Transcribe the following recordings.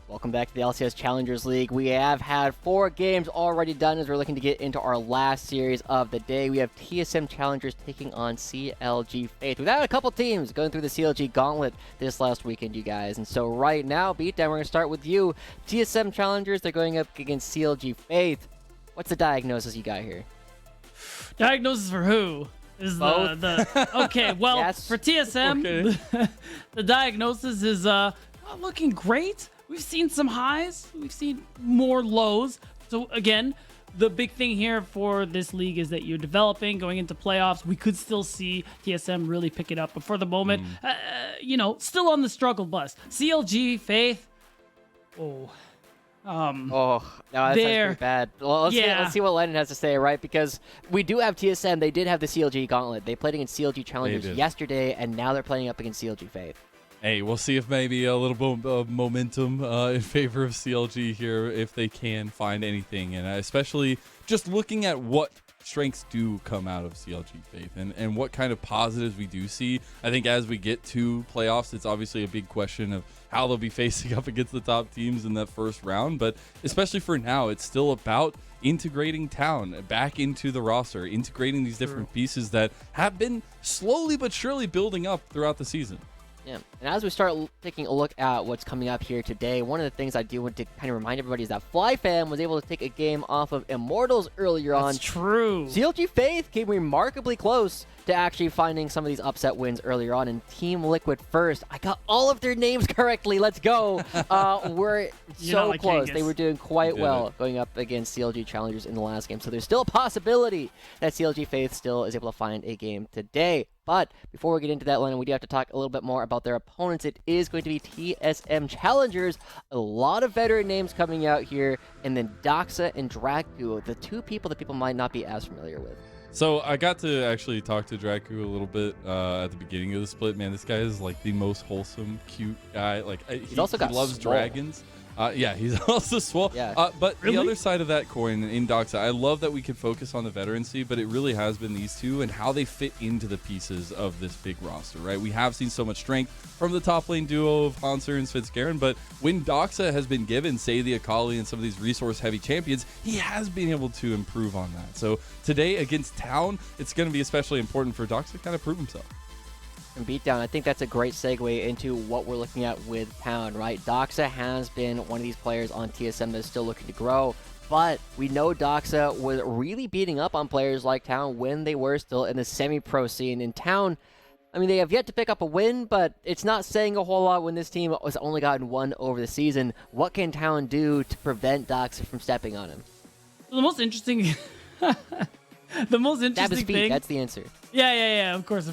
Welcome back to the LCS Challengers League. We have had 4 games already done as we're looking to get into our last series of the day. We have TSM Challengers taking on CLG Faith. We've had a couple teams going through the CLG gauntlet this last weekend, you guys. And so right now, Beatdown, we're going to start with you. TSM Challengers, they're going up against CLG Faith. What's the diagnosis you got here? Diagnosis for who? Is the okay, well, Yes. for TSM, Okay. the diagnosis is not looking great. We've seen some highs, we've seen more lows. So again, the big thing here for this league is that you're developing, going into playoffs. We could still see TSM really pick it up, but for the moment, still on the struggle bus. CLG, Faith, Oh, no, that sounds pretty bad. Well, let's see what Lennon has to say, right? Because we do have TSM. They did have the CLG gauntlet. They played against CLG Challengers yesterday, and now they're playing up against CLG Faith. Hey, we'll see if maybe a little bit of momentum in favor of CLG here, if they can find anything. And especially just looking at what strengths do come out of CLG Faith and what kind of positives we do see. I think as we get to playoffs, it's obviously a big question of how they'll be facing up against the top teams in that first round. But especially for now, it's still about integrating Town back into the roster, integrating these different pieces that have been slowly but surely building up throughout the season. Yeah, and as we start taking a look at what's coming up here today, one of the things I do want to kind of remind everybody is that FlyFam was able to take a game off of Immortals earlier on. that's true. CLG Faith came remarkably close to actually finding some of these upset wins earlier on, and Team Liquid first. I got all of their names correctly. Let's go. We're so close. They were doing quite well going up against CLG Challengers in the last game, so there's still a possibility that CLG Faith still is able to find a game today. But before we get into that, Lennon, we do have to talk a little bit more about their opponents. It is going to be TSM Challengers. A lot of veteran names coming out here, and then Doxa and Draku, the two people that people might not be as familiar with. So I got to actually talk to Draku a little bit at the beginning of the split. Man, this guy is like the most wholesome, cute guy. Like he loves swole. dragons. Yeah, he's also swole. Yeah. But Really? the other side of that coin in Doxa, I love that we can focus on the veterancy, but it really has been these two and how they fit into the pieces of this big roster, right? We have seen so much strength from the top lane duo of Hanser and Svenskeren, but when Doxa has been given, say, the Akali and some of these resource-heavy champions, he has been able to improve on that. So today against Town, it's going to be especially important for Doxa to kind of prove himself. And Beatdown, I think that's a great segue into what we're looking at with Town, right? Doxa has been one of these players on TSM that's still looking to grow, but we know Doxa was really beating up on players like Town when they were still in the semi-pro scene. In Town, I mean, they have yet to pick up a win, but it's not saying a whole lot when this team has only gotten one over the season. What can Town do to prevent Doxa from stepping on him? The most interesting, Stab his feet, thing. that's the answer. Yeah, of course.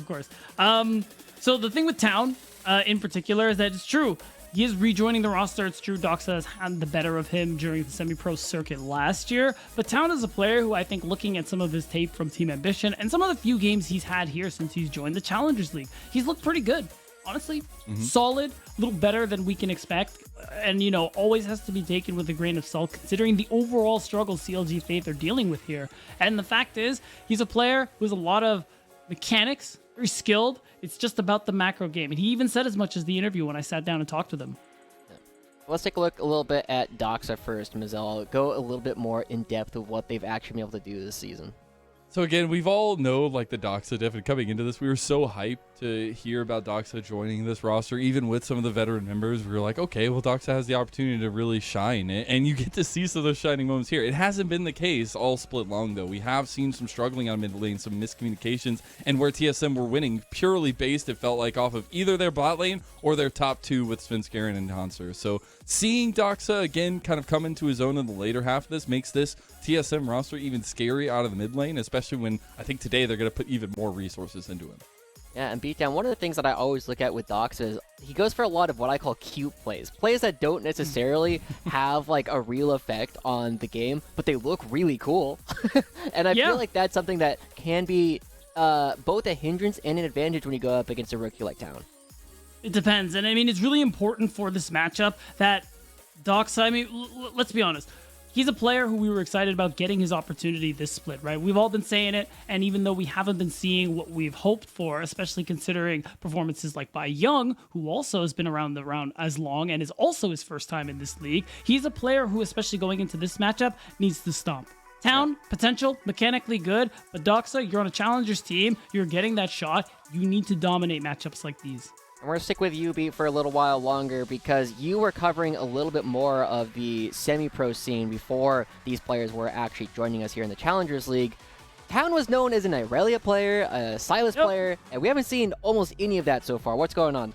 So the thing with Town in particular is that it's true. He is rejoining the roster. It's true Doxa has had the better of him during the semi-pro circuit last year. But Town is a player who I think, looking at some of his tape from Team Ambition and some of the few games he's had here since he's joined the Challengers League, he's looked pretty good. Honestly, solid, a little better than we can expect. And, always has to be taken with a grain of salt considering the overall struggle CLG Faith are dealing with here. And the fact is, he's a player who has a lot of mechanics, very skilled. It's just about the macro game. And he even said as much as the interview when I sat down and talked with him. Let's take a look a little bit at Doxa first, Mazel. Go a little bit more in depth of what they've actually been able to do this season. So again, we've all know like the Doxa diff, and coming into this, we were so hyped to hear about Doxa joining this roster. Even with some of the veteran members, we were like, okay, well, Doxa has the opportunity to really shine, and you get to see some of those shining moments here. It hasn't been the case all split long, though. We have seen some struggling on mid lane, some miscommunications, and where TSM were winning purely based, it felt like, off of either their bot lane or their top two with Svenskeren and Hanser. So seeing Doxa again kind of come into his own in the later half of this makes this TSM roster even scary out of the mid lane, especially when I think today they're going to put even more resources into him. Yeah, and Beatdown, one of the things that I always look at with Doxa is he goes for a lot of what I call cute plays. Plays that don't necessarily have like a real effect on the game, but they look really cool. And I feel like that's something that can be both a hindrance and an advantage when you go up against a rookie like Town. It depends. And I mean, it's really important for this matchup that Doxa, I mean, let's be honest. he's a player who we were excited about getting his opportunity this split, right? We've all been saying it, and even though we haven't been seeing what we've hoped for, especially considering performances like Bai Young, who also has been around as long and is also his first time in this league, he's a player who, especially going into this matchup, needs to stomp. Town, potential, mechanically good, but Doxa, you're on a Challengers team, you're getting that shot, you need to dominate matchups like these. And we're going to stick with you, Beat, for a little while longer because you were covering a little bit more of the semi-pro scene before these players were actually joining us here in the Challengers League. Town was known as an Irelia player, a Silas player, and we haven't seen almost any of that so far. What's going on?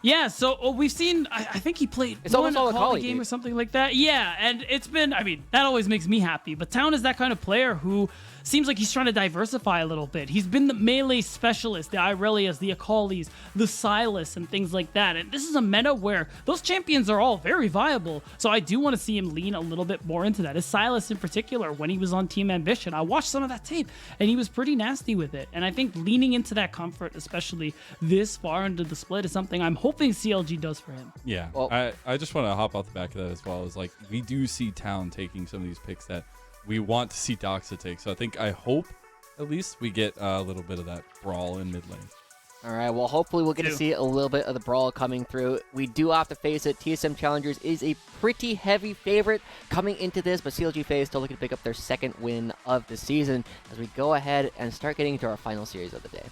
Yeah, so we've seen, I think he played one Akali game or something like that. Yeah, and it's been, I mean, that always makes me happy. But Town is that kind of player who seems like he's trying to diversify a little bit. He's been the melee specialist, the Irelias, the Akalis, the Silas, and things like that. And this is a meta where those champions are all very viable. So I do want to see him lean a little bit more into that. As Silas in particular, when he was on Team Ambition, I watched some of that tape, and he was pretty nasty with it. And I think leaning into that comfort, especially this far into the split, is something I'm hoping CLG does for him. Yeah, well, I just want to hop off the back of that as well. Is like we do see Town taking some of these picks that we want to see Doxa take. So I hope at least we get a little bit of that brawl in mid lane. All right, well, hopefully we'll get to see a little bit of the brawl coming through. We do have to face it. TSM Challengers is a pretty heavy favorite coming into this, but CLG FaZe still looking to pick up their second win of the season as we go ahead and start getting into our final series of the day.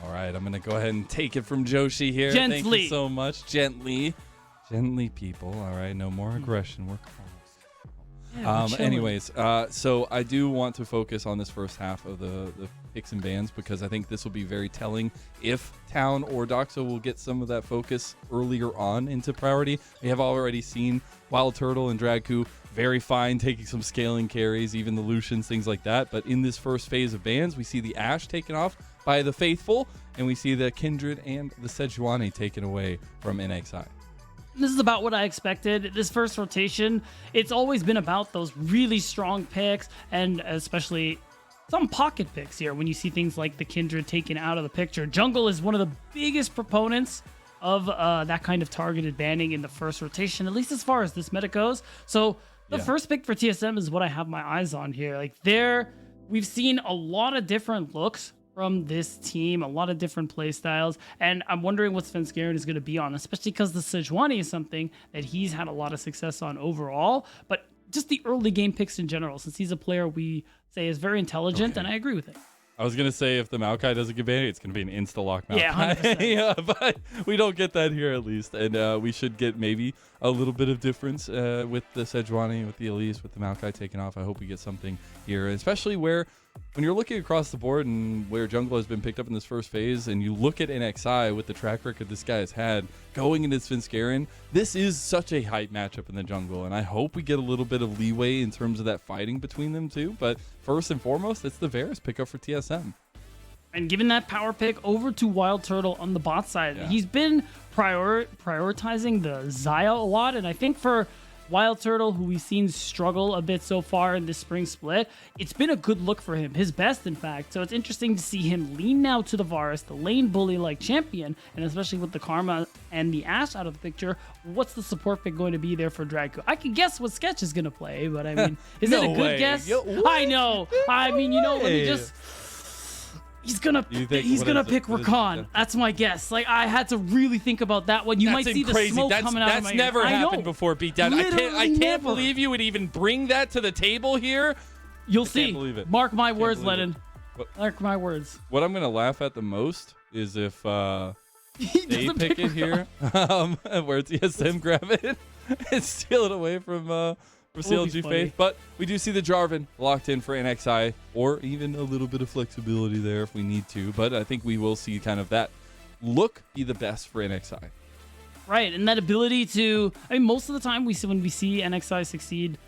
All right, I'm going to go ahead and take it from Joshi here. Gently. Thank you so much. Gently, people. All right, no more aggression. We're anyways, so I do want to focus on this first half of the picks and bans because I think this will be very telling if Town or Doxa will get some of that focus earlier on into priority. We have already seen Wild Turtle and Dragku very fine taking some scaling carries, even the Lucians, things like that. But in this first phase of bans, we see the Ashe taken off by the Faithful, and we see the Kindred and the Sejuani taken away from NXI. This is about what I expected. This first rotation, it's always been about those really strong picks, and especially some pocket picks here when you see things like the Kindred taken out of the picture. Jungle is one of the biggest proponents of that kind of targeted banning in the first rotation, at least as far as this meta goes. So the first pick for TSM is what I have my eyes on here. Like we've seen a lot of different looks from this team, a lot of different play styles, and I'm wondering what Svenskeren is going to be on, especially because the Sejuani is something that he's had a lot of success on overall, but just the early game picks in general, since he's a player we say is very intelligent, and I agree with it. I was going to say if the Maokai doesn't get banned, it's going to be an insta-lock Maokai. Yeah, 100%. Yeah, but we don't get that here at least, and we should get maybe a little bit of difference with the Sejuani, with the Elise, with the Maokai taken off. I hope we get something here, especially where when you're looking across the board and where Jungle has been picked up in this first phase, and you look at NXI with the track record this guy has had going into Svenskeren, this is such a hype matchup in the jungle, and I hope we get a little bit of leeway in terms of that fighting between them too. But first and foremost, it's the Varus pickup for TSM. And given that power pick over to Wild Turtle on the bot side, he's been prioritizing the Xayah a lot, and I think for Wild Turtle, who we've seen struggle a bit so far in this spring split, it's been a good look for him, his best in fact. So it's interesting to see him lean now to the Varus, the lane bully like champion, and especially with the Karma and the Ashe out of the picture, what's the support pick going to be there for Dragku? I can guess what Sketch is going to play, but I mean, is it a good guess? I know. I mean, let me just... He's gonna pick Rakan. That's my guess. Like, I had to really think about that one. You might see the smoke coming out of my ear. That's never happened before, Beatdown. I can't believe you would even bring that to the table here. You'll see. Can't believe it. Mark my words, Lennon. Mark my words. What I'm gonna laugh at the most is if they pick it here, where TSM grab it and steal it away from CLG FaZe, but we do see the Jarvan locked in for NXI, or even a little bit of flexibility there if we need to, but I think we will see kind of that look be the best for NXI. Right, and that ability to, I mean, most of the time when we see NXI succeed,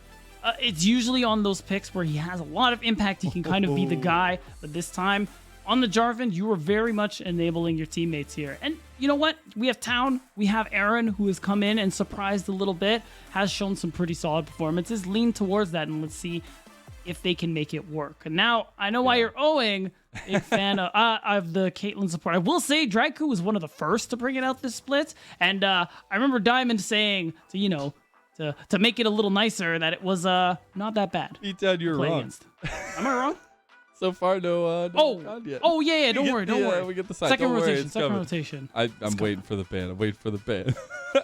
it's usually on those picks where he has a lot of impact, he can kind of be the guy, but this time, on the Jarvan, you were very much enabling your teammates here. And you know what? We have Town. We have Aaron, who has come in and surprised a little bit, has shown some pretty solid performances. Lean towards that, and let's see if they can make it work. And now, I know why you're owing, big fan of the Caitlyn support. I will say, Dragku was one of the first to bring it out this split. And I remember Diamond saying to to make it a little nicer that it was not that bad. Beatdown, you're wrong. Against. Am I wrong? So far, no. Yet. Oh yeah. Don't worry. We get the side. Second Don't worry, rotation. Second rotation. I'm waiting for the ban. I'm waiting for the ban.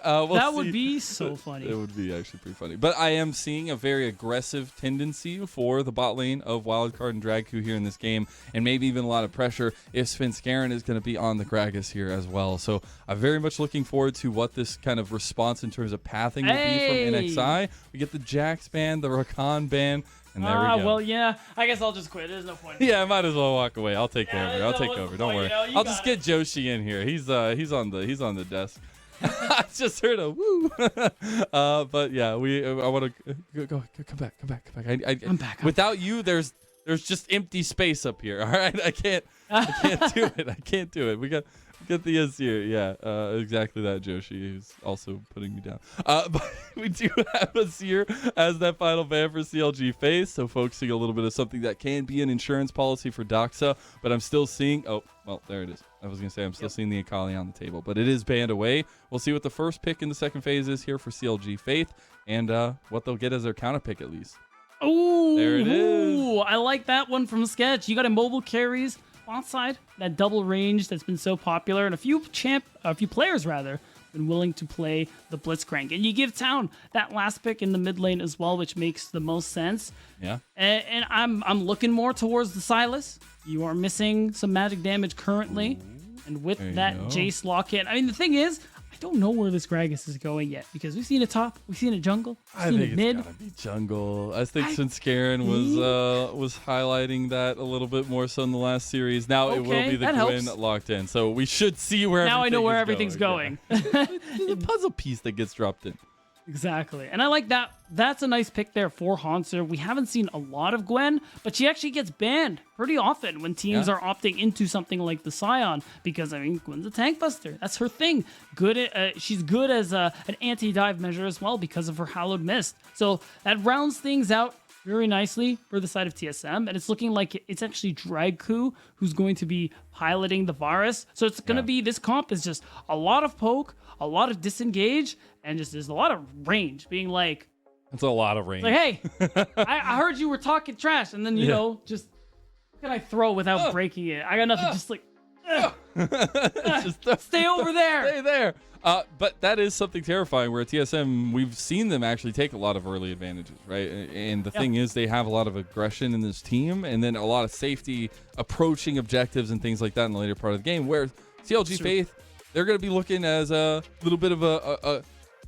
That would be so funny. It would be actually pretty funny. But I am seeing a very aggressive tendency for the bot lane of Wildcard and Dragku here in this game, and maybe even a lot of pressure if Svenskeren is going to be on the Gragas here as well. So I'm very much looking forward to what this kind of response in terms of pathing will be from NXI. We get the Jax ban, the Rakan ban. And there we go. Well, yeah. I guess I'll just quit. There's no point. Yeah, I might as well walk away. I'll take over. I'll take over. Don't worry. I'll just get it. Joshi in here. He's on the desk. I just heard a woo. But yeah, I want to go. Come back. I'm back. Without you, there's just empty space up here. All right, I can't do it. I can't do it. We got the S here. Yeah, exactly that, Joshi, who's also putting me down. But we do have us here as that final ban for CLG face. So focusing a little bit of something that can be an insurance policy for Doxa, but I'm still seeing. Oh, well, there it is. I was going to say I'm still seeing the Akali on the table, but it is banned away. We'll see what the first pick in the second phase is here for CLG Faith and what they'll get as their counter pick at least. Oh, there it is. I like that one from Sketch. You got immobile carries bot side, that double range that's been so popular, and a few players rather been willing to play the Blitzcrank. And you give Town that last pick in the mid lane as well, which makes the most sense. Yeah. And I'm looking more towards the Sylas. You are missing some magic damage currently. And with that Jace lock-in, I mean, the thing is, I don't know where this Gragas is going yet because we've seen it top, we've seen it jungle, we've seen it mid. It's gotta be jungle. I think Svenskeren was highlighting that a little bit more so in the last series. Now it will be the Gwen locked in, so we should see where. Now I know where everything's going. Yeah. The puzzle piece that gets dropped in. Exactly. And I like that. That's a nice pick there for Hanser. We haven't seen a lot of Gwen, but she actually gets banned pretty often when teams are opting into something like the Scion because, I mean, Gwen's a tank buster. That's her thing. She's good as an anti-dive measure as well because of her Hallowed Mist. So that rounds things out very nicely for the side of TSM, and it's looking like it's actually Dragku who's going to be piloting the Varus. So it's going to be, this comp is just a lot of poke, a lot of disengage, and just there's a lot of range being like, that's a lot of range. Like, hey, I heard you were talking trash, and then, you know, just what can I throw without breaking it? I got nothing, just like, just stay over there. Stay there. But that is something terrifying where at TSM, we've seen them actually take a lot of early advantages, right? And the thing is they have a lot of aggression in this team and then a lot of safety approaching objectives and things like that in the later part of the game where CLG Faith, they're going to be looking as a little bit of a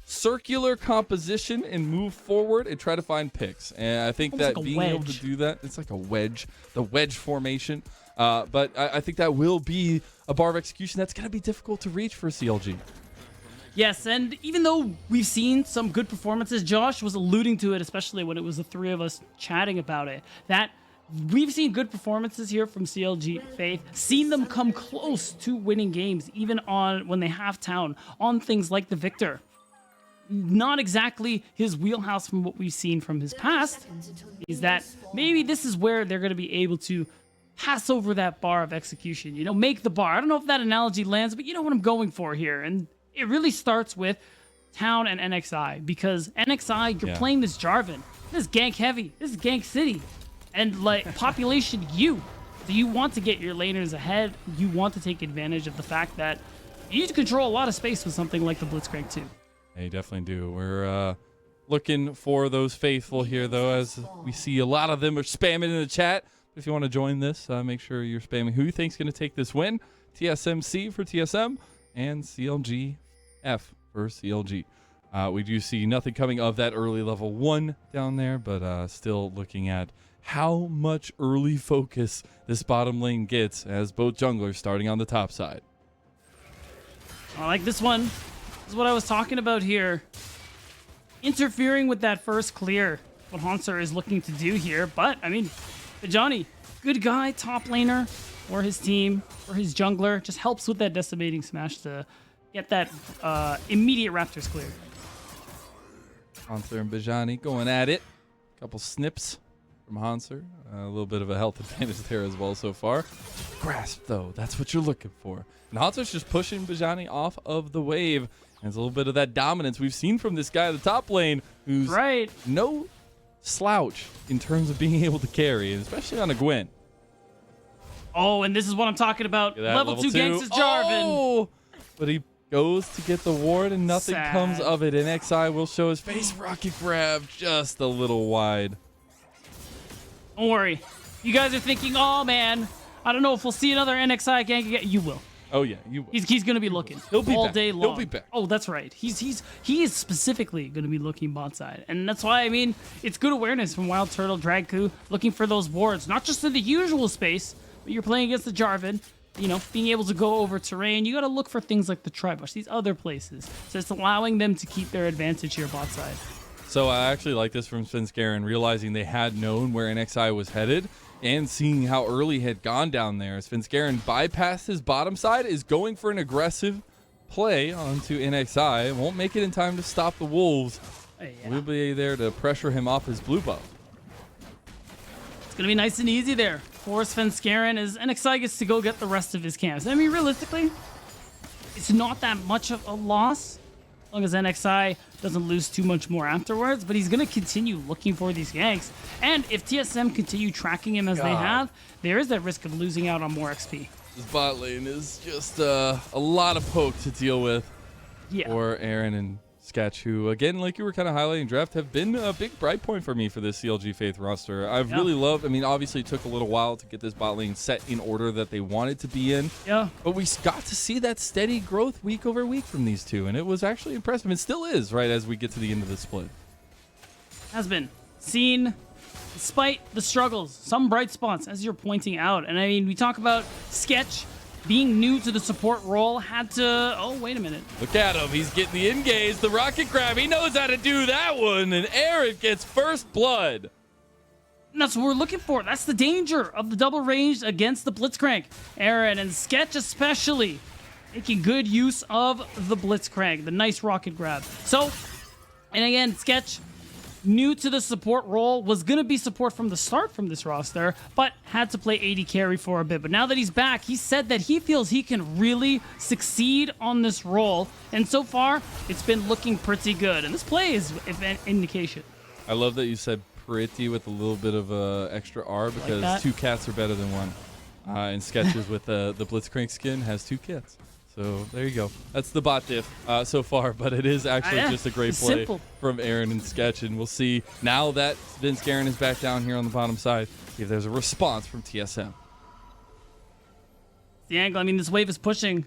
circular composition and move forward and try to find picks. And I think that being able to do that, it's like a wedge, the wedge formation. But I think that will be a bar of execution that's going to be difficult to reach for CLG. Yes, and even though we've seen some good performances, Josh was alluding to it, especially when it was the three of us chatting about it, that we've seen good performances here from CLG Faith, seen them come close to winning games, even on when they have Town, on things like the Victor. Not exactly his wheelhouse from what we've seen from his past, is that maybe this is where they're going to be able to pass over that bar of execution, you know, make the bar. I don't know if that analogy lands, but you know what I'm going for here. And it really starts with Town and NXI, because NXI, you're playing this Jarvan. This is gank heavy. This is gank city. And like population you. So you want to get your laners ahead. You want to take advantage of the fact that you need to control a lot of space with something like the Blitzcrank too. Yeah, you definitely do. We're looking for those faithful here, though, as we see a lot of them are spamming in the chat. If you want to join this, make sure you're spamming who you think's going to take this win. TSMC for TSM and CLGF for CLG. We do see nothing coming of that early level 1 down there, but still looking at how much early focus this bottom lane gets as both junglers starting on the top side. I like this one. This is what I was talking about here. Interfering with that first clear, what Hanser is looking to do here. But, I mean, Johnny, good guy, top laner for his team, for his jungler. Just helps with that decimating smash to get that immediate Raptors cleared. Hanser and Bajani going at it. Couple snips from Hanser. A little bit of a health advantage there as well so far. Grasp, though. That's what you're looking for. And Hanser's just pushing Bajani off of the wave. There's a little bit of that dominance we've seen from this guy in the top lane, who's no slouch in terms of being able to carry, especially on a Gwen. Oh, and this is what I'm talking about. Level 2 ganks is Jarvan. Oh, but he goes to get the ward and nothing comes of it. And XI will show his face. Rocket grab just a little wide. Don't worry. You guys are thinking, oh man, I don't know if we'll see another NXI gank again. You will. Oh yeah, you will. He's going to be looking. He'll be all back. day long. He'll be back. Oh, that's right. He is specifically going to be looking bot side, and that's why, I mean, it's good awareness from Wild Turtle, Dragku, looking for those wards, not just in the usual space, but you're playing against the Jarvan. You know, being able to go over terrain, you got to look for things like the Tribush, these other places. So it's allowing them to keep their advantage here bot side. So I actually like this from Svenskeren, realizing they had known where NXI was headed and seeing how early had gone down there. Svenskeren bypassed his bottom side, is going for an aggressive play onto NXI, and won't make it in time to stop the Wolves. Yeah. We'll be there to pressure him off his blue buff. It's going to be nice and easy there for Svenskeren as NXI gets to go get the rest of his camps. I mean, realistically, it's not that much of a loss as long as NXI doesn't lose too much more afterwards, but he's going to continue looking for these ganks. And if TSM continue tracking him as they have, there is that risk of losing out on more XP. This bot lane is just a lot of poke to deal with for Aaron and Sketch, who, again, like you were kind of highlighting, Draft, have been a big bright point for me for this CLG Faith roster. I've really loved, I mean, obviously it took a little while to get this bot lane set in order that they wanted to be in. Yeah. But we got to see that steady growth week over week from these two, and it was actually impressive. It still is, right, as we get to the end of the split. Has been seen, despite the struggles, some bright spots, as you're pointing out. And I mean, we talk about Sketch being new to the support role, had to... Oh, wait a minute. Look at him. He's getting the engage, the rocket grab. He knows how to do that one. And Aaron gets first blood. And that's what we're looking for. That's the danger of the double range against the Blitzcrank. Aaron and Sketch especially making good use of the Blitzcrank, the nice rocket grab. So, and again, Sketch, new to the support role, was going to be support from the start from this roster, but had to play AD carry for a bit. But now that he's back, he said that he feels he can really succeed on this role. And so far, it's been looking pretty good. And this play is an indication. I love that you said pretty with a little bit of extra R, because like two cats are better than one. And Sketches with the Blitzcrank skin has two kits. So there you go. That's the bot diff so far, but it is actually just a great play from Aaron and Sketch, and we'll see now that Svenskeren is back down here on the bottom side if there's a response from TSM. The angle, I mean, this wave is pushing.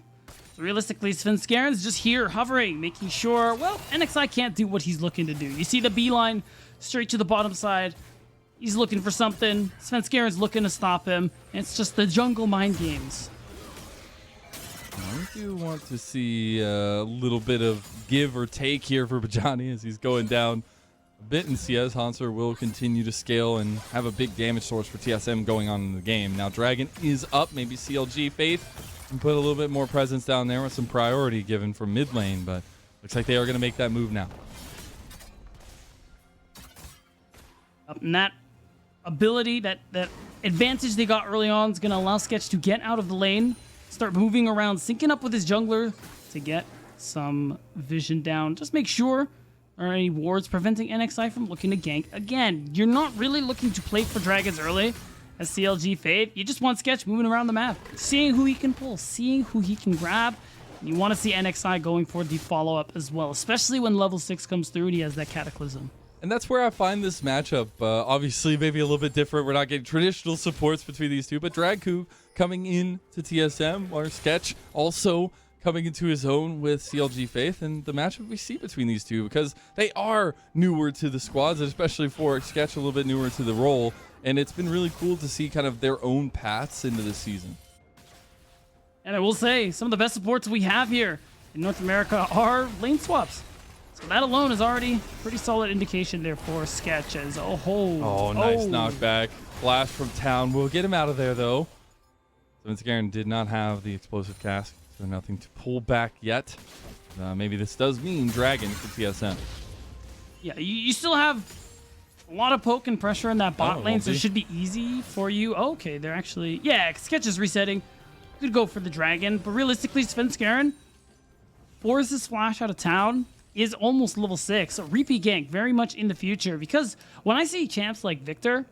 Realistically, Svenskeren's just here hovering, making sure, well, NXI can't do what he's looking to do. You see the beeline straight to the bottom side. He's looking for something. Svenskeren's looking to stop him. And it's just the jungle mind games. I do want to see a little bit of give or take here for Bajani as he's going down a bit in CS. Hanser will continue to scale and have a big damage source for TSM going on in the game. Now Dragon is up. Maybe CLG Faith can put a little bit more presence down there with some priority given from mid lane, but looks like they are going to make that move now. And that ability, that advantage they got early on is going to allow Sketch to get out of the lane, start moving around, syncing up with his jungler to get some vision down. Just make sure there are any wards preventing NXI from looking to gank. Again, you're not really looking to play for dragons early as CLG Fade. You just want Sketch moving around the map, seeing who he can pull, seeing who he can grab. And you want to see NXI going for the follow-up as well, especially when level 6 comes through and he has that Cataclysm. And that's where I find this matchup, obviously maybe a little bit different. We're not getting traditional supports between these two, but Dragku coming in to TSM, or Sketch also coming into his own with CLG Faith, and the matchup we see between these two, because they are newer to the squads, especially for Sketch a little bit newer to the role, and it's been really cool to see kind of their own paths into the season. And I will say, some of the best supports we have here in North America are lane swaps. So that alone is already pretty solid indication there for Sketch as nice knockback. Flash from town. We'll get him out of there, though. Svenskeren did not have the explosive cask, so nothing to pull back yet. Maybe this does mean Dragon for TSM. Yeah, you still have a lot of poke and pressure in that bot lane, so it should be easy for you. Okay, they're actually... Yeah, Sketch is resetting. Could go for the Dragon, but realistically, Svenskeren forces Flash out of town is almost level 6. So repeat gank very much in the future, because when I see champs like Victor,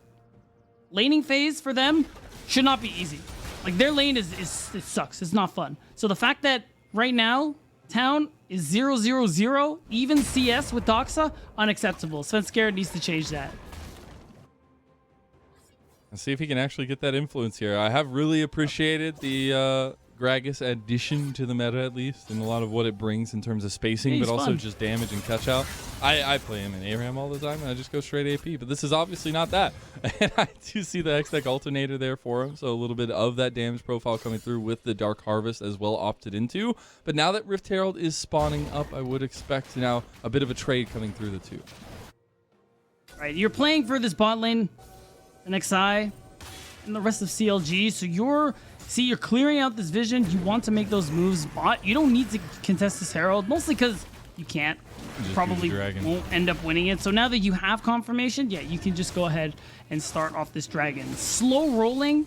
laning phase for them should not be easy. Like their lane it sucks. It's not fun. So the fact that right now town is 0-0-0, even CS with Doxa, unacceptable. Svenskeren needs to change that. Let's see if he can actually get that influence here. I have really appreciated the Gragas addition to the meta, at least, and a lot of what it brings in terms of spacing, but also fun. just damage and catch out. I play him in ARAM all the time, and I just go straight AP, but this is obviously not that. And I do see the Hextech alternator there for him, so a little bit of that damage profile coming through with the Dark Harvest as well opted into. But now that Rift Herald is spawning up, I would expect now a bit of a trade coming through the two. All right, you're playing for this bot lane, an XI, and the rest of CLG, so you're clearing out this vision. You want to make those moves bot. You don't need to contest this Herald, mostly because you can't. You probably won't end up winning it. So now that you have confirmation, yeah, you can just go ahead and start off this dragon. Slow rolling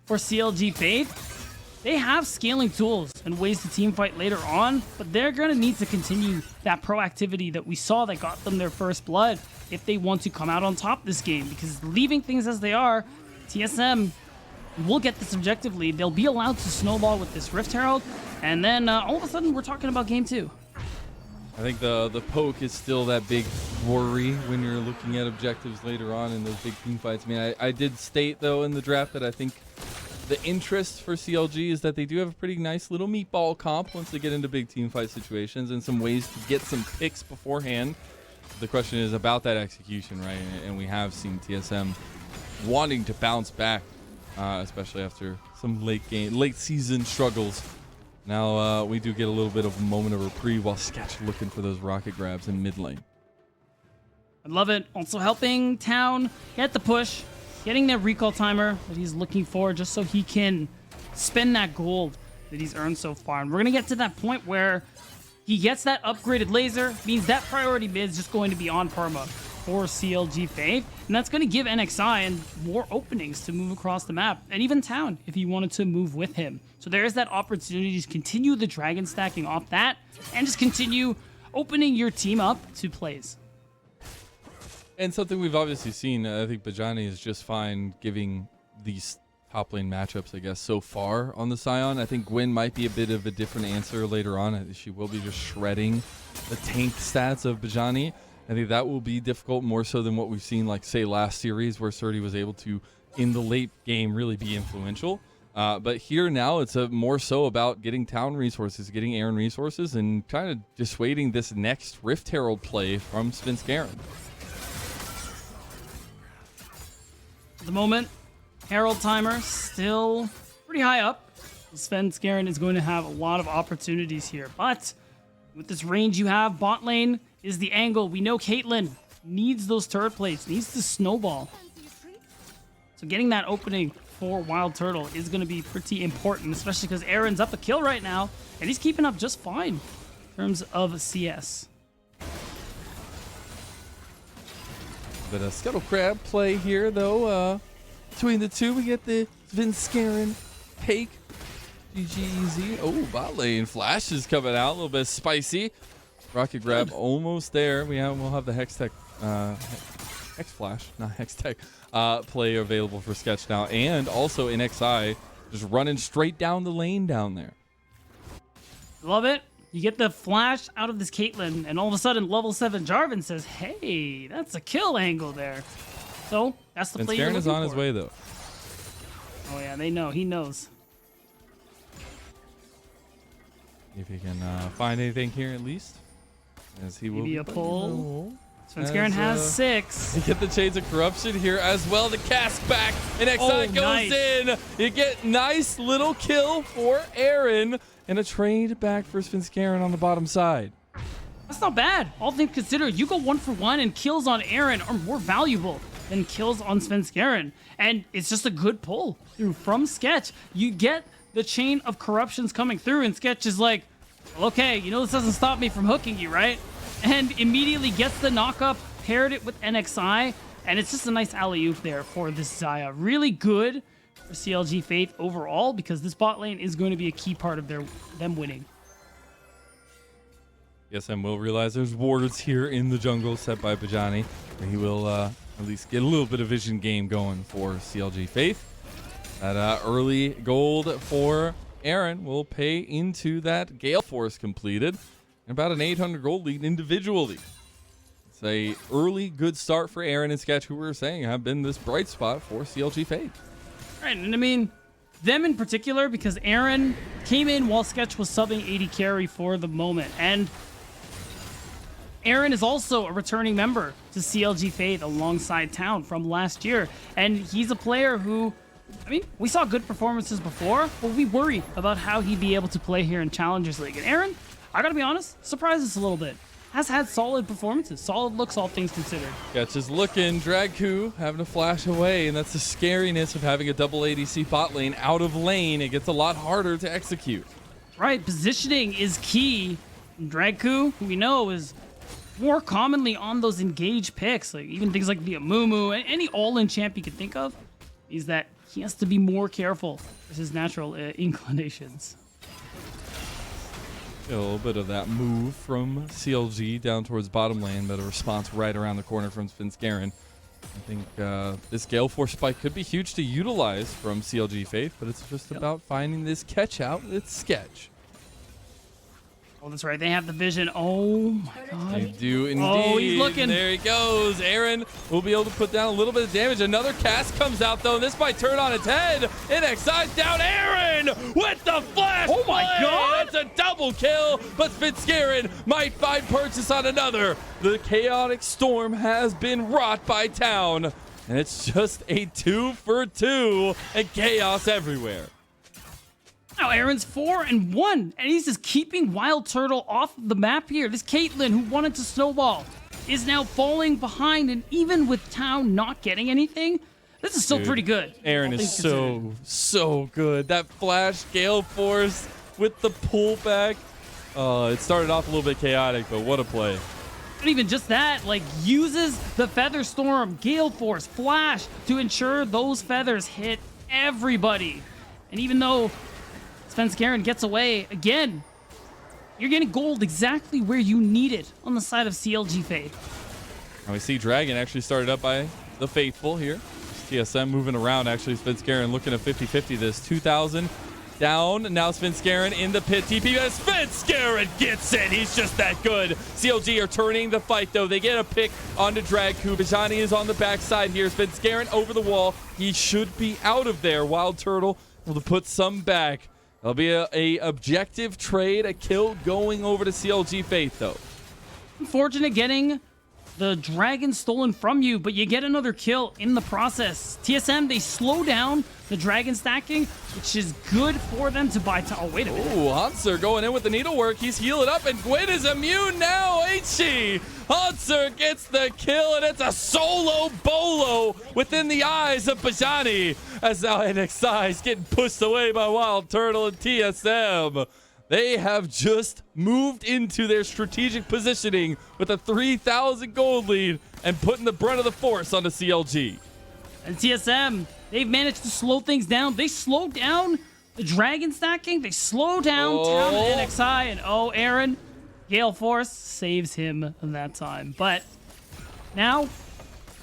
for CLG Faith. They have scaling tools and ways to team fight later on, but they're going to need to continue that proactivity that we saw that got them their first blood if they want to come out on top this game, because leaving things as they are, TSM will get this objectively. They'll be allowed to snowball with this Rift Herald, and then all of a sudden we're talking about game 2. I think the poke is still that big worry when you're looking at objectives later on in those big team fights. I mean, I did state, though, in the draft that I think the interest for CLG is that they do have a pretty nice little meatball comp once they get into big team fight situations and some ways to get some picks beforehand. The question is about that execution, right? And we have seen TSM wanting to bounce back, especially after some late season struggles. Now we do get a little bit of a moment of reprieve while Sketch looking for those rocket grabs in mid lane. I love it. Also helping Town get the push, getting that recall timer that he's looking for just so he can spend that gold that he's earned so far. And we're going to get to that point where he gets that upgraded laser, means that priority mid is just going to be on perma for CLG Faith, and that's going to give NXI and more openings to move across the map, and even Town if he wanted to move with him. So there is that opportunity to continue the dragon stacking off that and just continue opening your team up to plays. And something we've obviously seen, I think Bajani is just fine giving these top lane matchups, I guess, so far on the Scion. I think Gwen might be a bit of a different answer later on. She will be just shredding the tank stats of Bajani. I think that will be difficult, more so than what we've seen, like, say, last series, where Surdy was able to, in the late game, really be influential. But here now, it's more so about getting town resources, getting Aaron resources, and kind of dissuading this next Rift Herald play from Svenskeren. At the moment, Herald timer still pretty high up. Svenskeren is going to have a lot of opportunities here, but with this range you have, bot lane is the angle. We know Caitlyn needs those turret plates, needs to snowball. So getting that opening for Wild Turtle is going to be pretty important, especially because Aaron's up a kill right now, and he's keeping up just fine in terms of CS. But a Scuttle Crab play here, though. Between the two, we get the Svenskeren take. GG. Oh, bot lane. Flash is coming out. A little bit spicy. Rocket grab almost there. We'll have the Hextech, Hex Flash, not Hextech, play available for Sketch now. And also in XI, just running straight down the lane down there. Love it. You get the flash out of this Caitlyn, and all of a sudden, level 7 Jarvan says, hey, that's a kill angle there. So, that's the play you're looking for. is on his way, though. Oh, yeah, they know. He knows. If he can find anything here, at least. As he Maybe will a pull. No. Svenskeren has 6. You get the Chains of Corruption here as well. The cast back, and XI goes in. You get nice little kill for Aaron, and a trade back for Svenskeren on the bottom side. That's not bad. All things considered, you go 1 for 1, and kills on Aaron are more valuable than kills on Svenskeren. And it's just a good pull through from Sketch. You get the Chain of Corruptions coming through, and Sketch is like, okay, you know this doesn't stop me from hooking you, right? And immediately gets the knock-up, paired it with NXI, and it's just a nice alley-oop there for this Xayah. Really good for CLG Faith overall, because this bot lane is going to be a key part of them winning. TSM will realize there's wards here in the jungle set by Bajani. He will at least get a little bit of vision game going for CLG Faith. That early gold for Aaron will pay into that Gale Force completed. And about an 800 gold lead individually. It's a early good start for Aaron and Sketch, who we were saying have been this bright spot for CLG Faith. Right, and I mean, them in particular, because Aaron came in while Sketch was subbing 80 carry for the moment. And Aaron is also a returning member to CLG Faith alongside Town from last year. And he's a player who, I mean, we saw good performances before, but we worried about how he'd be able to play here in Challengers League. And Aaron, I gotta be honest, surprised us a little bit. Has had solid performances, solid looks, all things considered. Sketch is looking, Dragku having to flash away, and that's the scariness of having a double ADC bot lane out of lane. It gets a lot harder to execute. Right, positioning is key. Dragku, who we know is more commonly on those engage picks, like even things like the Amumu, any all-in champ you can think of, is that he has to be more careful with his natural inclinations. A little bit of that move from CLG down towards bottom lane, but a response right around the corner from Svenskeren. I think this Gale Force spike could be huge to utilize from CLG Faith, but it's just about finding this catch out with Sketch. Oh, that's right. They have the vision. Oh, my God. They do indeed. Oh, he's looking. There he goes. Aaron will be able to put down a little bit of damage. Another cast comes out, though, and this might turn on its head. NXI's down. Aaron with the flash. Oh, my play. God. That's a double kill, but Fitzgerald might find purchase on another. The chaotic storm has been wrought by Town, and it's just a 2-for-2 and chaos everywhere. Now Aaron's 4-1, and he's just keeping Wild Turtle off of the map here. This Caitlyn, who wanted to snowball, is now falling behind, and even with Town not getting anything, this is still pretty good. Aaron is so good. That flash Gale Force with the pullback. It started off a little bit chaotic, but what a play. But even just that, like, uses the Feather Storm, Gale Force, Flash to ensure those feathers hit everybody. And even though Svenskeren gets away again, you're getting gold exactly where you need it on the side of CLG Faith. Now we see Dragon actually started up by the Faithful here. TSM moving around, actually. Svenskeren looking at 50-50 this. 2,000 down. Now Svenskeren in the pit. TP, but Svenskeren gets it. He's just that good. CLG are turning the fight, though. They get a pick onto Dragku. Bajani is on the backside here. Svenskeren over the wall. He should be out of there. Wild Turtle will put some back. There'll be a objective trade, a kill going over to CLG Faith, though. Unfortunate getting the dragon stolen from you, but you get another kill in the process. TSM, they slow down the dragon stacking, which is good for them to buy time. Oh, wait a minute. Ooh, Hanser going in with the needlework. He's healing up, and Gwen is immune now, ain't she? Hanser gets the kill, and it's a solo bolo within the eyes of Bajani, as now NXI is getting pushed away by Wild Turtle and TSM. They have just moved into their strategic positioning with a 3,000 gold lead and putting the brunt of the force onto CLG. And TSM, they've managed to slow things down. They slowed down the dragon stacking. They slow down Town and NXI. And Aaron, Gale Force saves him that time. But now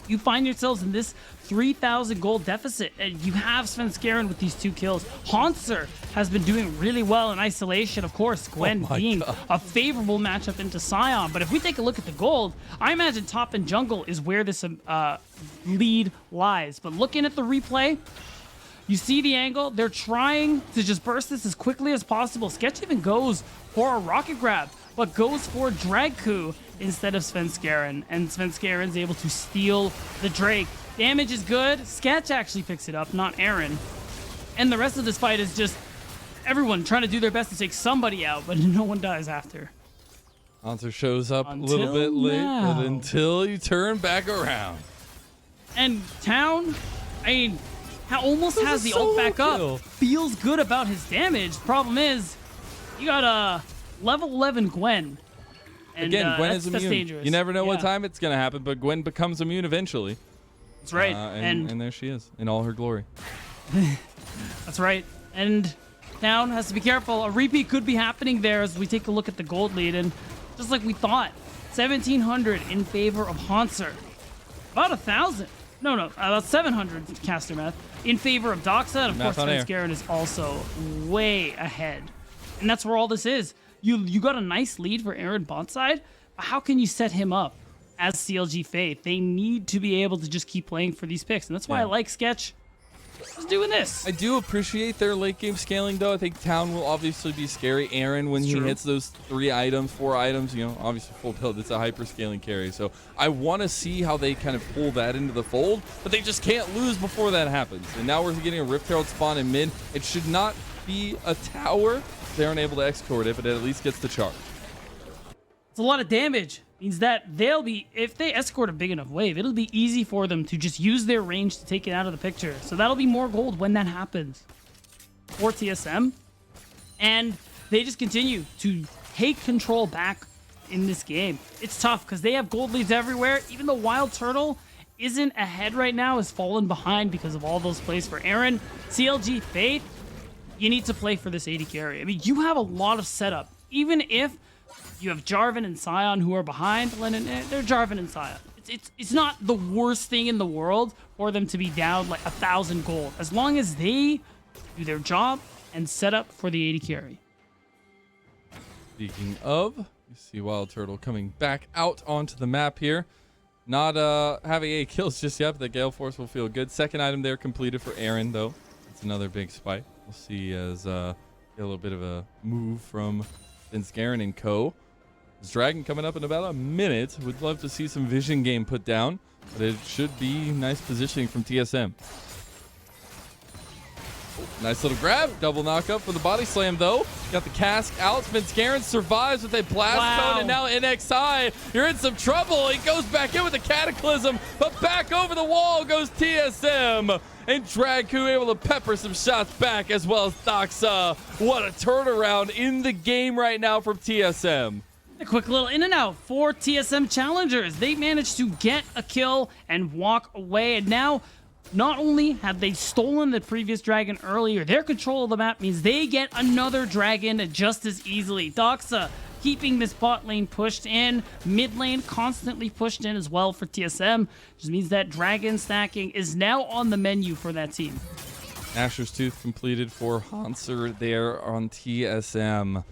you find yourselves in this 3,000 gold deficit, and you have Svenskeren with these 2 kills. Hanser has been doing really well in isolation. Of course, Gwen being a favorable matchup into Sion. But if we take a look at the gold, I imagine top and jungle is where this lead lies. But looking at the replay, you see the angle. They're trying to just burst this as quickly as possible. Sketch even goes for a rocket grab, but goes for Dragku instead of Svenskeren. And Svenskeren's able to steal the Drake. Damage is good. Sketch actually picks it up, not Aaron. And the rest of this fight is just everyone trying to do their best to take somebody out, but no one dies after. Hanser shows up a little bit late, but until you turn back around. And Town, I mean, almost has the ult back up. Feels good about his damage. Problem is, you got a level 11 Gwen. And, again, Gwen is immune. Dangerous. You never know what time it's going to happen, but Gwen becomes immune eventually. That's right. And there she is in all her glory. That's right. And Town has to be careful. A repeat could be happening there as we take a look at the gold lead. And just like we thought. 1,700 in favor of Hanser. About 1,000. No, about 700 caster math in favor of Doxa. And of course, Svenskeren is also way ahead. And that's where all this is. You got a nice lead for Aaron bot side. But how can you set him up as CLG Faith? They need to be able to just keep playing for these picks. And that's why I like Sketch just doing this. I do appreciate their late game scaling, though. I think Town will obviously be scary. Aaron, when he hits those 4 items, you know, obviously full build, it's a hyper scaling carry. So I want to see how they kind of pull that into the fold, but they just can't lose before that happens. And now we're getting a Rift Herald spawn in mid. It should not be a tower. They aren't able to escort it, but it at least gets the charge. It's a lot of damage. Means that they'll be, if they escort a big enough wave, it'll be easy for them to just use their range to take it out of the picture. So that'll be more gold when that happens for TSM. And they just continue to take control back in this game. It's tough because they have gold leads everywhere. Even the Wild Turtle isn't ahead right now, has fallen behind because of all those plays for Aaron. CLG Faith, you need to play for this AD carry. I mean, you have a lot of setup. Even if you have Jarvan and Sion who are behind, they're Jarvan and Sion. It's not the worst thing in the world for them to be down like 1,000 gold, as long as they do their job and set up for the AD carry. Speaking of, you see Wild Turtle coming back out onto the map here. Not having 8 kills just yet, but the Gale Force will feel good. Second item there completed for Aaron, though. It's another big spike. We'll see as get a little bit of a move from Svenskeren and co. This Dragon coming up in about a minute. Would love to see some vision game put down, but it should be nice positioning from TSM. Nice little grab. Double knockup for the body slam, though. Got the cask out. Svenskeren survives with a blast cone, and now NXI. You're in some trouble. He goes back in with the Cataclysm, but back over the wall goes TSM. And Dragku able to pepper some shots back, as well as Doxa. What a turnaround in the game right now from TSM. A quick little in and out for TSM Challengers. They managed to get a kill and walk away. And now, not only have they stolen the previous dragon earlier, their control of the map means they get another dragon just as easily. Doxa keeping this bot lane pushed in. Mid lane constantly pushed in as well for TSM. Just means that dragon stacking is now on the menu for that team. Asher's Tooth completed for Hanser there on TSM.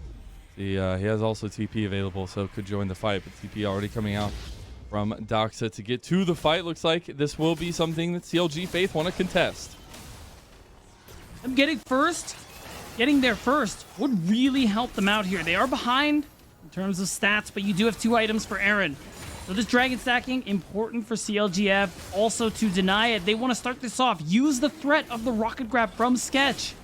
He has also TP available, so could join the fight, but TP already coming out from Doxa to get to the fight. Looks like this will be something that CLG Faith want to contest. I'm getting there first would really help them out here. They are behind in terms of stats, but you do have 2 items for Aaron. So this dragon stacking, important for CLGF. Also to deny it, they want to start this off. Use the threat of the rocket grab from Sketch.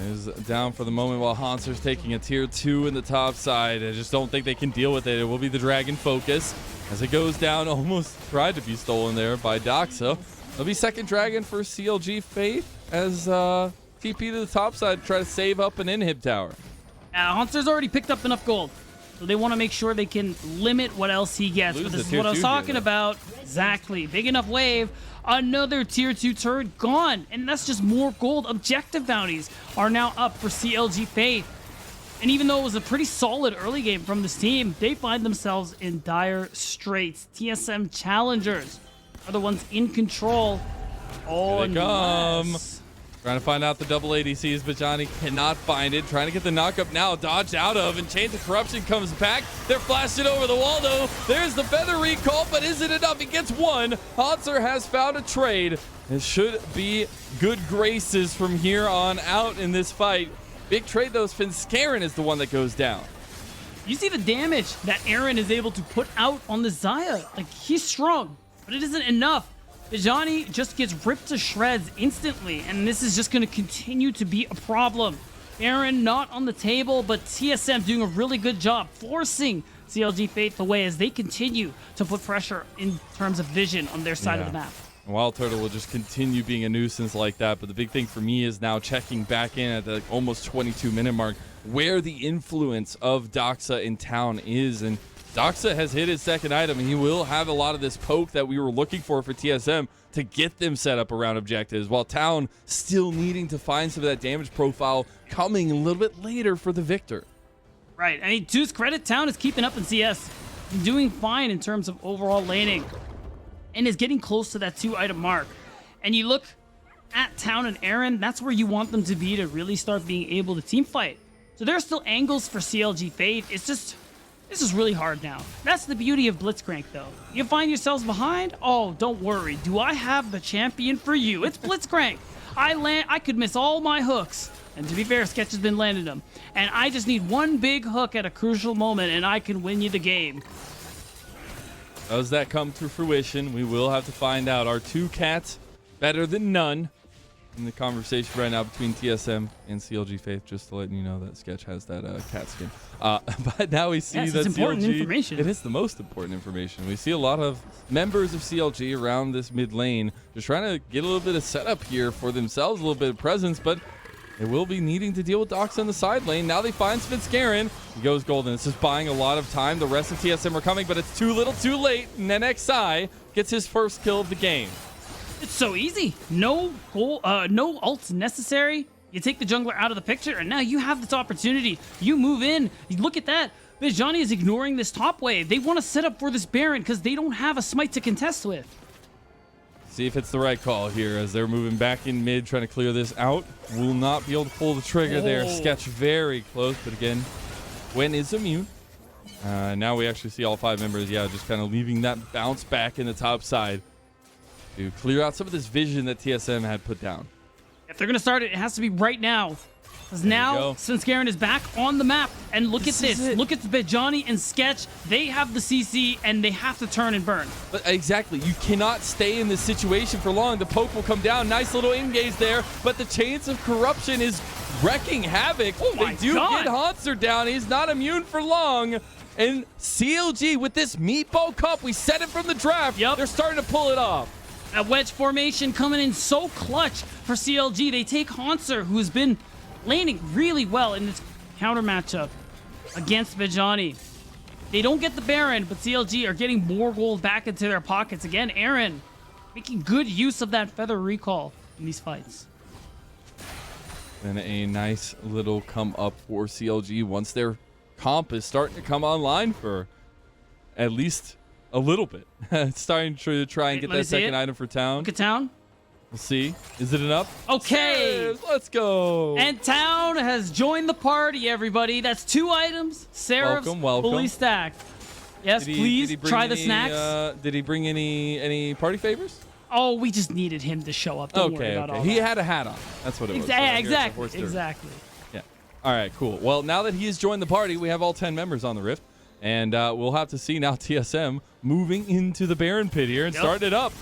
Is down for the moment while Hanser's taking a tier 2 in the top side. I just don't think they can deal with it. It will be the dragon focus as it goes down. Almost tried to be stolen there by Doxa. It'll be second dragon for CLG Faith as TP to the top side to try to save up an inhib tower. Hanser's already picked up enough gold, so they want to make sure they can limit what else he gets. But this is what I was talking about. Exactly. Big enough wave. Another tier 2 turret gone. And that's just more gold. Objective bounties are now up for CLG Faith. And even though it was a pretty solid early game from this team, they find themselves in dire straits. TSM Challengers are the ones in control. Oh, here they come. Trying to find out the double ADCs, but Johnny cannot find it. Trying to get the knockup now, dodged out of, and Chains of Corruption comes back. They're flashing over the wall, though. There's the feather recall, but is it enough? He gets one. Hanser has found a trade. It should be good graces from here on out in this fight. Big trade, though. Svenskeren is the one that goes down. You see the damage that Aaron is able to put out on the Xayah. Like, he's strong, but it isn't enough. Johnny just gets ripped to shreds instantly, and this is just going to continue to be a problem. Aaron not on the table, but TSM doing a really good job forcing CLG Faith away as they continue to put pressure in terms of vision on their side of the map. Wild Turtle will just continue being a nuisance like that, but the big thing for me is now checking back in at the almost 22-minute mark where the influence of Doxa in town is, and Doxa has hit his second item, and he will have a lot of this poke that we were looking for TSM to get them set up around objectives, while Town still needing to find some of that damage profile coming a little bit later for the victor. Right. I mean, to his credit, Town is keeping up in CS. Doing fine in terms of overall laning. And is getting close to that 2-item mark. And you look at Town and Aaron, that's where you want them to be to really start being able to team fight. So there are still angles for CLG Fate. It's just, this is really hard now. That's the beauty of Blitzcrank, though. You find yourselves behind? Oh, don't worry. Do I have the champion for you? It's Blitzcrank. I could miss all my hooks. And to be fair, Sketch has been landing them. And I just need one big hook at a crucial moment, and I can win you the game. Does that come to fruition? We will have to find out. Are 2 cats better than none? In the conversation right now between TSM and CLG Faith, just to let you know that Sketch has that cat skin. But now we see that important CLG, information. It is the most important information. We see a lot of members of CLG around this mid lane just trying to get a little bit of setup here for themselves, a little bit of presence, but they will be needing to deal with Dox on the side lane. Now they find Svenskeren. He goes golden. This is buying a lot of time. The rest of TSM are coming, but it's too little too late. And then XI gets his first kill of the game. It's so easy. No ults necessary. You take the jungler out of the picture, and now you have this opportunity. You move in. You look at that. Vijani is ignoring this top wave. They want to set up for this Baron because they don't have a smite to contest with. See if it's the right call here as they're moving back in mid, trying to clear this out. Will not be able to pull the trigger there. Sketch very close, but again, Gwen is immune. Now we actually see all 5 members, just kind of leaving that bounce back in the top side to clear out some of this vision that TSM had put down. If they're going to start it, it has to be right now. Because now Svenskeren is back on the map. And look at this. Look at Vijani and Sketch. They have the CC, and they have to turn and burn. But exactly. You cannot stay in this situation for long. The poke will come down. Nice little engage there. But the Chains of Corruption is wrecking havoc. Oh my they do God. get Hanser down. He's not immune for long. And CLG with this Meatball Cup, we said it from the draft. Yep. They're starting to pull it off. A wedge formation coming in so clutch for CLG. They take Hanser, who's been laning really well in this counter matchup against Vijani. They don't get the Baron, but CLG are getting more gold back into their pockets. Again, Aaron making good use of that feather recall in these fights. And a nice little come up for CLG once their comp is starting to come online for at least a little bit. It's starting to try and get that second item for Town. Look at Town. We'll see. Is it enough? Okay. Yes, let's go. And Town has joined the party, everybody. That's 2 items. Seraph's welcome. fully stacked. Yes, please try the snacks. Did he bring any party favors? Oh, we just needed him to show up. Don't worry about all He that. had a hat on. That's what it was. Exactly. Yeah. All right, cool. Well, now that he has joined the party, we have all 10 members on the Rift. And we'll have to see now TSM moving into the Baron pit here and starting it up.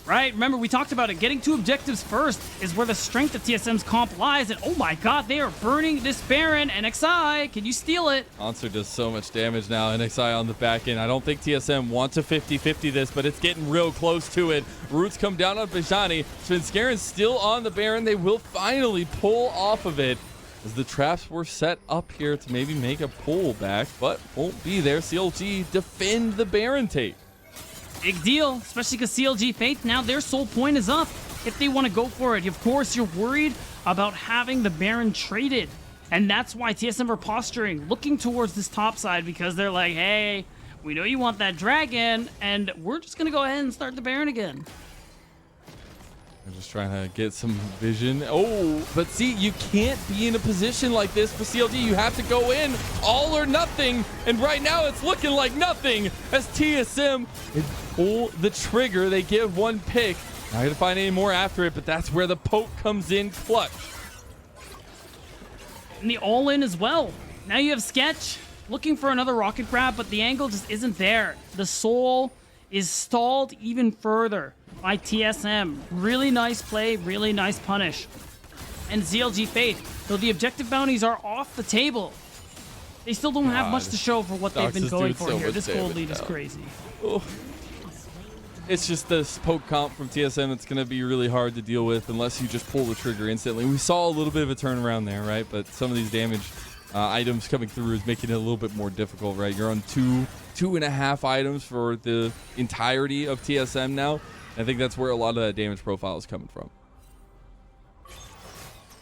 Right, remember we talked about it. Getting 2 objectives first is where the strength of TSM's comp lies. And oh my God, they are burning this Baron. And XI, can you steal it? Hanser does so much damage now. And XI on the back end. I don't think TSM want to 50-50 this, but it's getting real close to it. Roots come down on Vijani. Svenskeren's still on the Baron. They will finally pull off of it, as the traps were set up here to maybe make a pull back, but won't be there. CLG defend the Baron take. Big deal, especially because CLG Faith, now their sole point is up if they want to go for it. Of course, you're worried about having the Baron traded. And that's why TSM are posturing, looking towards this top side, because they're like, hey, we know you want that dragon, and we're just going to go ahead and start the Baron again. They're just trying to get some vision. Oh, but see, you can't be in a position like this for CLG. You have to go in all or nothing. And right now it's looking like nothing as TSM pull the trigger. They give 1 pick. Not going to find any more after it, but that's where the poke comes in clutch. And the all-in as well. Now you have Sketch looking for another rocket grab, but the angle just isn't there. The soul is stalled even further by TSM. Really nice play, really nice punish. And CLG Faith, though the objective bounties are off the table, they still don't have much to show for what they've been going for here. This gold lead is crazy. Oh. It's just this poke comp from TSM that's going to be really hard to deal with unless you just pull the trigger instantly. We saw a little bit of a turnaround there, right? But some of these damage items coming through is making it a little bit more difficult, right? You're on 2.5 items for the entirety of TSM now. I think that's where a lot of that damage profile is coming from.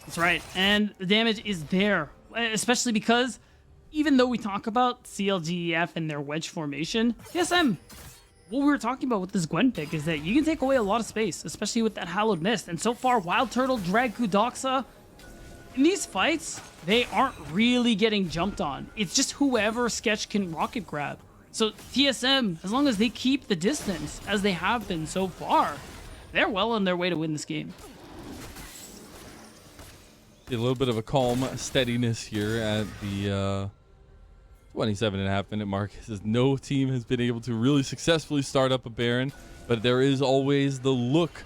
That's right. And the damage is there, especially because even though we talk about CLGF and their wedge formation, TSM, what we were talking about with this Gwen pick is that you can take away a lot of space, especially with that Hallowed Mist. And so far, Wild Turtle, Dragku, Doxa, in these fights, they aren't really getting jumped on. It's just whoever Sketch can rocket grab. So TSM, as long as they keep the distance, as they have been so far, they're well on their way to win this game. A little bit of a calm steadiness here at the 27.5-minute mark. Says no team has been able to really successfully start up a Baron, but there is always the look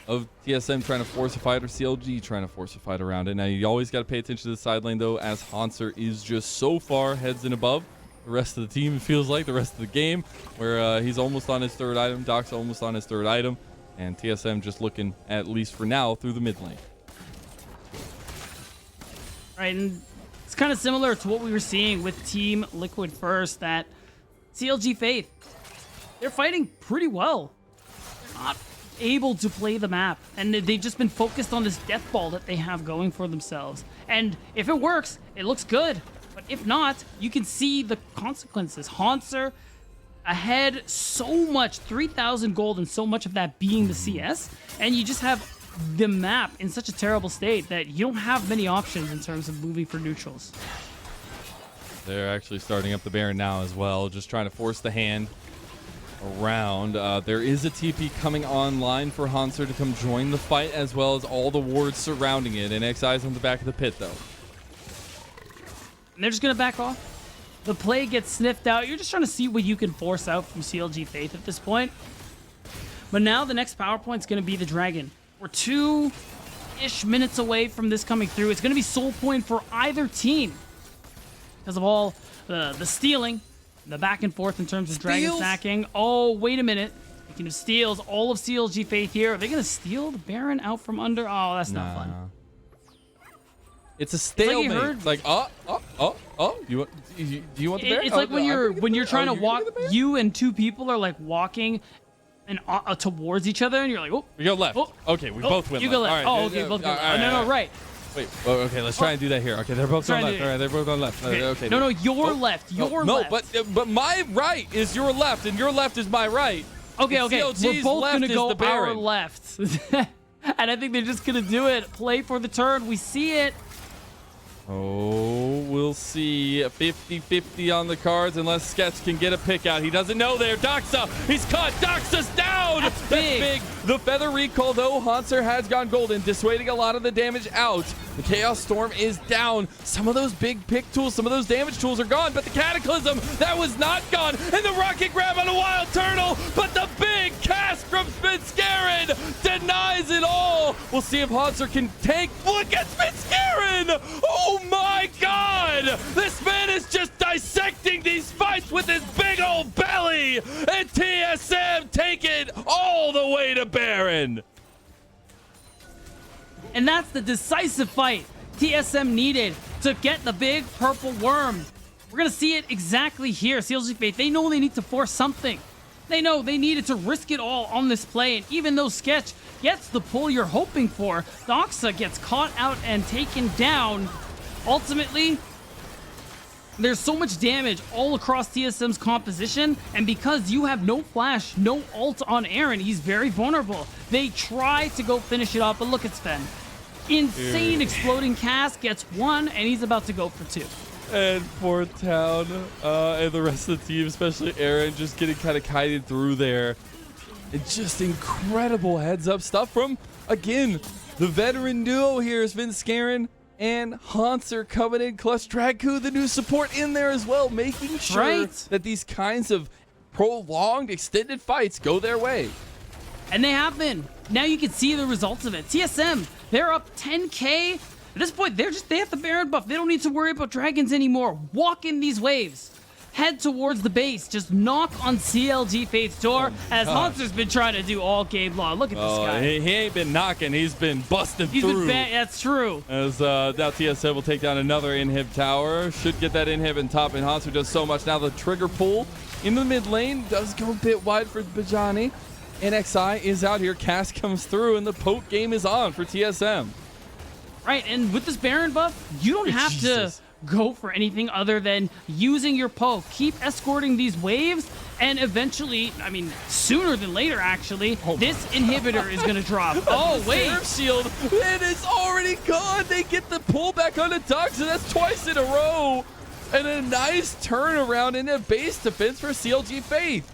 of TSM trying to force a fight or CLG trying to force a fight around it. Now you always got to pay attention to the side lane though, as Hanser is just so far heads and above the rest of the team. It feels like the rest of the game, where he's almost on his third item, Doc's almost on his third item, and TSM just looking, at least for now, through the mid lane. Right, and it's kind of similar to what we were seeing with Team Liquid first, that CLG Faith, they're fighting pretty well. They're not able to play the map, and they've just been focused on this death ball that they have going for themselves. And if it works, it looks good. But if not, you can see the consequences. Hanser ahead so much, 3,000 gold, and so much of that being the CS, and you just have the map in such a terrible state that you don't have many options in terms of moving for neutrals. They're actually starting up the Baron now as well, just trying to force the hand around. There is a TP coming online for Hanser to come join the fight, as well as all the wards surrounding it, and XI's on the back of the pit though. And they're just gonna back off. The play gets sniffed out. You're just trying to see what you can force out from CLG Faith at this point. But now the next power point is gonna be the Dragon. We're 2-ish minutes away from this coming through. It's going to be soul point for either team because of all the stealing, the back and forth in terms of Dragon stacking. Oh, wait a minute. Speaking of steals, all of CLG Faith here. Are they going to steal the Baron out from under? Oh, that's not fun. It's a stalemate. It's like, do you want the Baron? It's like when you're trying to walk, you and two people are like walking and towards each other, and you're like, oh, we go left. Oh, okay, we both went you left. Go left. All right, oh, okay, both go left. No, right. Wait, okay, let's try and do that here. Okay, they're both going left. All right, they're both on left. Okay. No, your left. Your left. No, but my right is your left, and your left is my right. Okay. CLG's We're both left gonna go is the our Baron. left, and I think they're just gonna do it. Play for the turn. We see it. Oh, we'll see. 50-50 on the cards unless Sketch can get a pick out. He doesn't know there. Doxa, he's caught. Doxa's down. That's big. The feather recall, though, Hanser has gone golden, dissuading a lot of the damage out. The Chaos Storm is down. Some of those big pick tools, some of those damage tools are gone, but the Cataclysm, that was not gone. And the rocket grab on a Wild Turtle, but the big cast from Spitskarin denies it all. We'll see if Hanser can take. Look at Spitskarin. Oh my God! This man is just dissecting these fights with his big old belly! And TSM take it all the way to Baron! And that's the decisive fight TSM needed to get the big purple worm. We're gonna see it exactly here. CLG Faith, they know they need to force something. They know they needed to risk it all on this play, and even though Sketch gets the pull you're hoping for, Doxa gets caught out and taken down. Ultimately, there's so much damage all across TSM's composition, and because you have no flash, no ult on Aaron, he's very vulnerable. They try to go finish it off, but look at Sven. Insane exploding cast, gets one, and he's about to go for two. And for Town and the rest of the team, especially Aaron, just getting kind of kited through there. It's just incredible heads-up stuff from, again, the veteran duo here has been Skaren and Hanser coming in, plus Dragku, the new support in there as well, making sure that these kinds of prolonged, extended fights go their way. And they have been. Now you can see the results of it. TSM, they're up 10K. At this point, they have the Baron buff. They don't need to worry about dragons anymore. Walk in these waves. Head towards the base. Just knock on CLG Faith's door, as Hanser's been trying to do all game long. Look at this guy. He ain't been knocking. He's been busting through. That's true. As now TSM will take down another inhib tower. Should get that inhib in top, and Hanser does so much. Now the trigger pull in the mid lane does go a bit wide for Bajani. NXI is out here. Cast comes through, and the poke game is on for TSM. Right, and with this Baron buff, you don't have to go for anything other than using your poke. Keep escorting these waves, and eventually, I mean, sooner than later, actually, this inhibitor is going to drop. Oh, wait. Surf shield, it is already gone. They get the pullback on the Doxa. That's twice in a row. And a nice turnaround in a base defense for CLG Faith.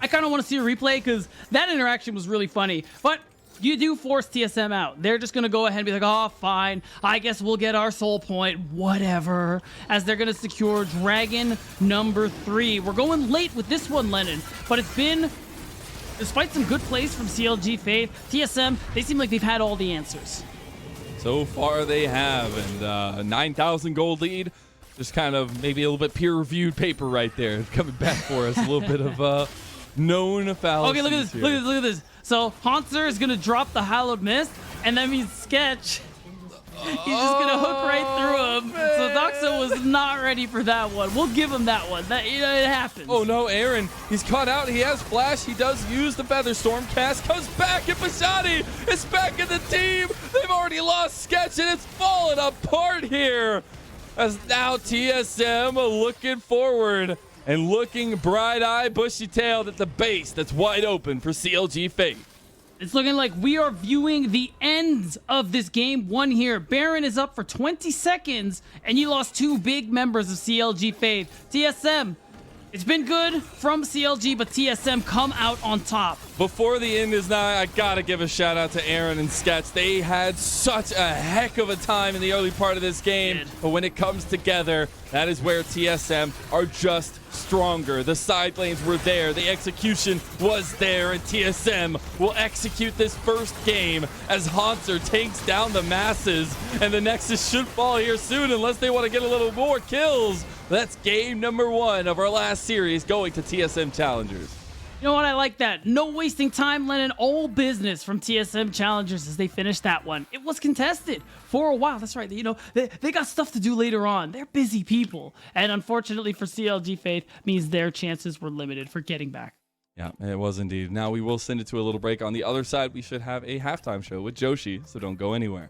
I kind of want to see a replay because that interaction was really funny. But you do force TSM out. They're just going to go ahead and be like, oh, fine. I guess we'll get our soul point. Whatever. As they're going to secure Dragon number 3. We're going late with this one, Lennon. But it's been, despite some good plays from CLG Faith, TSM, they seem like they've had all the answers. So far they have. And 9,000 gold lead. Just kind of maybe a little bit peer-reviewed paper right there. Coming back for us. A little bit of known fallacies. Okay, look at this. Look at this. So Haunter is going to drop the Hallowed Mist, and that means Sketch. He's just going to hook right through him. Man. So Doxa was not ready for that one. We'll give him that one. That, it happens. Oh, no, Aaron. He's caught out. He has Flash. He does use the Featherstorm cast. Comes back, and Bashadi is back in the team. They've already lost Sketch, and it's falling apart here. As now TSM looking forward and looking bright-eyed, bushy-tailed at the base that's wide open for CLG Faith. It's looking like we are viewing the ends of this game one here. Baron is up for 20 seconds, and you lost 2 big members of CLG Faith. TSM, it's been good from CLG, but TSM come out on top. Before the end is nigh, I gotta give a shout out to Aaron and Sketch. They had such a heck of a time in the early part of this game, but when it comes together, that is where TSM are just stronger. The side lanes were there, the execution was there, and TSM will execute this first game as Haunter takes down the masses, and the Nexus should fall here soon unless they want to get a little more kills. That's game number 1 of our last series going to TSM Challengers. You know what? I like that. No wasting time, Lennon. All business from TSM Challengers as they finish that one. It was contested for a while. That's right. You know, they got stuff to do later on. They're busy people. And unfortunately for CLG Faith, means their chances were limited for getting back. Yeah, it was indeed. Now we will send it to a little break. On the other side, we should have a halftime show with Joshi, so don't go anywhere.